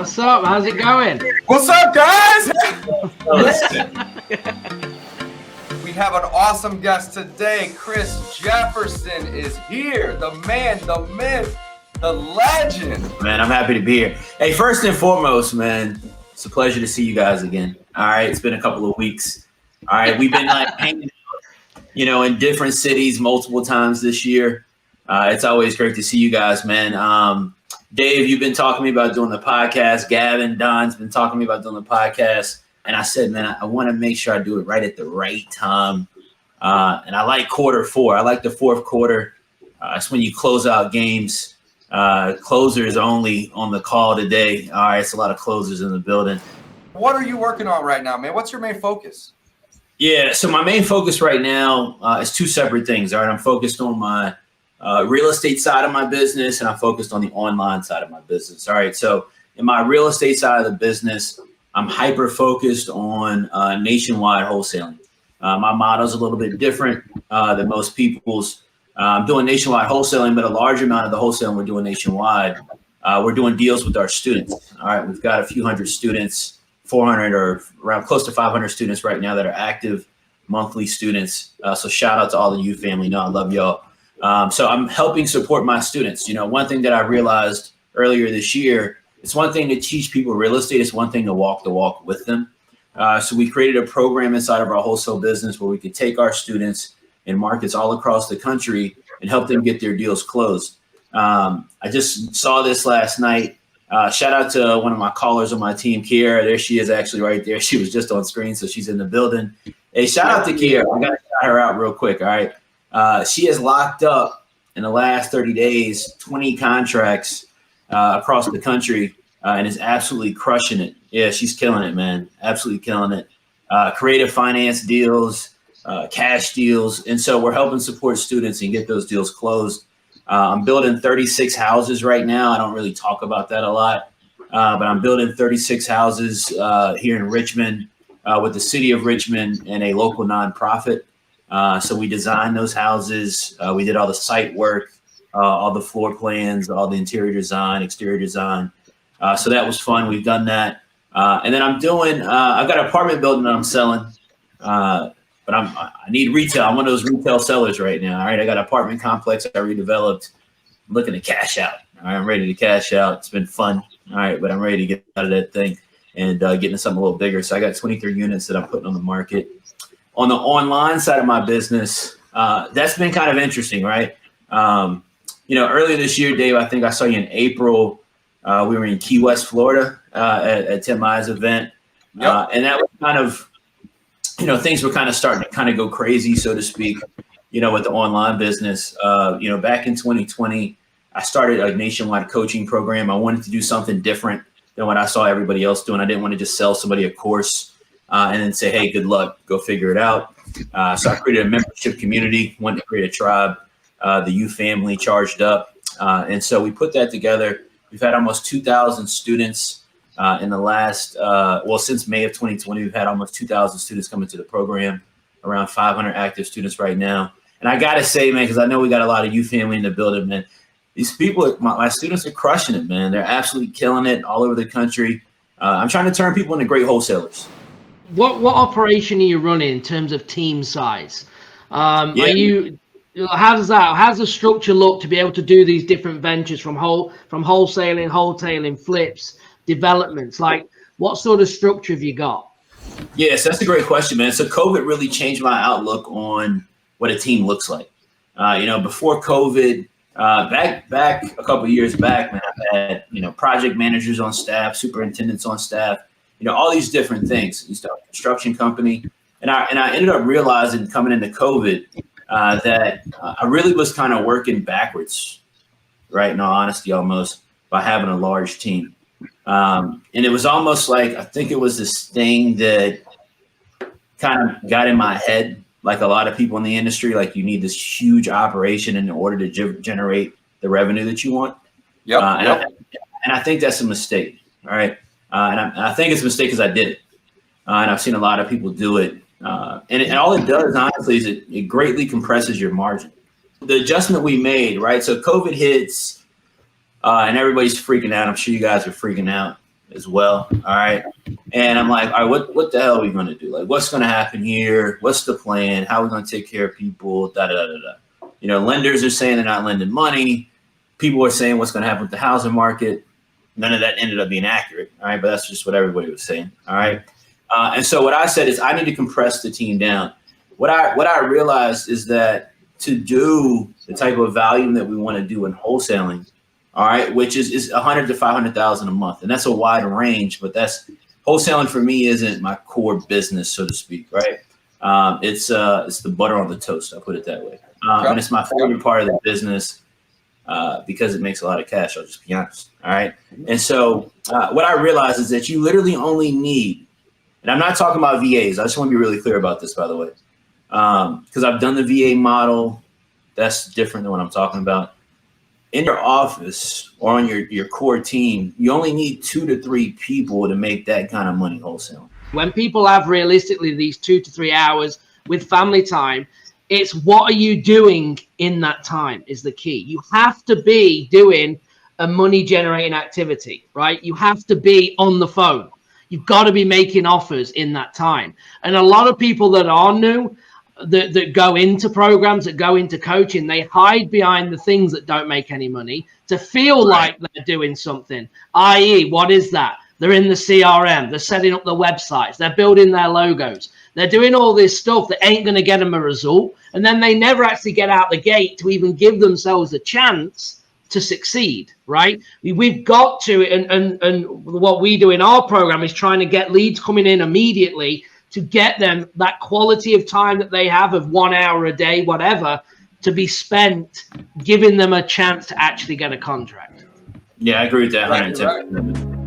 What's up? How's it going? What's up, guys? Listen, we have an awesome guest today. Chris Jefferson is here. The man, the myth, the legend. Man, I'm happy to be here. Hey, first and foremost, man, it's a pleasure to see you guys again. All right, it's been a couple of weeks. All right, we've been like hanging out, in different cities multiple times this year. It's always great to see you guys, man. Dave, you've been talking to me about doing the podcast. Gavin, Don's been talking to me about doing the podcast. And I said, man, I want to make sure I do it right at the right time. And I like quarter four. I like the fourth quarter. It's when you close out games. Closers only on the call today. All right, it's a lot of closers in the building. What are you working on right now, man? What's your main focus? Yeah, so my main focus right now is two separate things. All right, I'm focused on my real estate side of my business, and I'm focused on the online side of my business. All right, so in my real estate side of the business, I'm hyper focused on nationwide wholesaling. My model is a little bit different than most people's. I'm doing nationwide wholesaling, but a large amount of the wholesaling we're doing nationwide. We're doing deals with our students. All right, we've got a few hundred students, 400 or around close to 500 students right now that are active monthly students. So shout out to all of you family. No, I love y'all. So I'm helping support my students. One thing that I realized earlier this year, it's one thing to teach people real estate. It's one thing to walk the walk with them. So we created a program inside of our wholesale business where we could take our students in markets all across the country and help them get their deals closed. I just saw this last night. Shout out to one of my callers on my team, Kiera. There she is actually right there. She was just on screen, so she's in the building. Hey, shout out to Kiera. I got to shout her out real quick, all right? She has locked up in the last 30 days 20 contracts across the country and is absolutely crushing it. Yeah, she's killing it, man. Absolutely killing it. Creative finance deals, cash deals. And so we're helping support students and get those deals closed. I'm building 36 houses right now. I don't really talk about that a lot, but I'm building 36 houses here in Richmond with the city of Richmond and a local nonprofit. So we designed those houses. We did all the site work, all the floor plans, all the interior design, exterior design. So that was fun. We've done that. And then I've got an apartment building that I'm selling, but I need retail. I'm one of those retail sellers right now. All right. I got an apartment complex I redeveloped. I'm looking to cash out. All right. I'm ready to cash out. It's been fun. All right. But I'm ready to get out of that thing and get into something a little bigger. So I got 23 units that I'm putting on the market. On the online side of my business, that's been kind of interesting, right? Earlier this year, Dave, I think I saw you in April. We were in Key West, Florida at Tim I's event. Yep. And that was kind of, things were kind of starting to kind of go crazy, so to speak, with the online business. Back in 2020, I started a nationwide coaching program. I wanted to do something different than what I saw everybody else doing. I didn't want to just sell somebody a course and then say, hey, good luck, go figure it out. So I created a membership community, wanted to create a tribe, the U family charged up. And so we put that together. We've had almost 2,000 students in the last, since May of 2020, we've had almost 2,000 students come into the program, around 500 active students right now. And I got to say, man, because I know we got a lot of U family in the building, man, these people, my students are crushing it, man. They're absolutely killing it all over the country. I'm trying to turn people into great wholesalers. What operation are you running in terms of team size? How does the structure look to be able to do these different ventures from wholesaling, flips, developments? Like, what sort of structure have you got? Yes, that's a great question, man. So COVID really changed my outlook on what a team looks like. Before COVID, back a couple of years back, man, I had project managers on staff, superintendents on staff. All these different things. You start a construction company. And I ended up realizing coming into COVID that I really was kind of working backwards, right? In all honesty, almost by having a large team. And it was almost like, I think it was this thing that kind of got in my head, like a lot of people in the industry, like you need this huge operation in order to generate the revenue that you want. Yep. And I think that's a mistake. All right. And I think it's a mistake because I did it. And I've seen a lot of people do it. And all it does, honestly, is it greatly compresses your margin. The adjustment we made, right? So COVID hits and everybody's freaking out. I'm sure you guys are freaking out. as well. All right. And I'm like, all right, what the hell are we going to do? Like, what's going to happen here? What's the plan? How are we going to take care of people? Da, da, da, da, da. You know, lenders are saying they're not lending money. People are saying what's going to happen with the housing market. None of that ended up being accurate. All right. But that's just what everybody was saying. All right. And so what I said is I need to compress the team down. What I realized is that to do the type of volume that we want to do in wholesaling, all right, which is 100 to 500,000 a month, and that's a wide range. But that's wholesaling for me isn't my core business, so to speak, right? It's the butter on the toast. I'll put it that way, and it's my favorite part of the business because it makes a lot of cash. I'll just be honest, all right. And so what I realized is that you literally only need, and I'm not talking about VAs. I just want to be really clear about this, by the way, because I've done the VA model. That's different than what I'm talking about. In your office or on your core team, you only need 2 to 3 people to make that kind of money wholesale. When people have realistically these 2 to 3 hours with family time, it's what are you doing in that time is the key. You have to be doing a money generating activity, right? You have to be on the phone. You've got to be making offers in that time. And a lot of people that are new, that go into programs, that go into coaching, they hide behind the things that don't make any money to feel like they're doing something, i.e. what is that? They're in the CRM, they're setting up the websites, they're building their logos, they're doing all this stuff that ain't going to get them a result, and then they never actually get out the gate to even give themselves a chance to succeed, right? We've got to, and what we do in our program is trying to get leads coming in immediately to get them that quality of time that they have of 1 hour a day, whatever, to be spent giving them a chance to actually get a contract. Yeah, I agree with that. Right.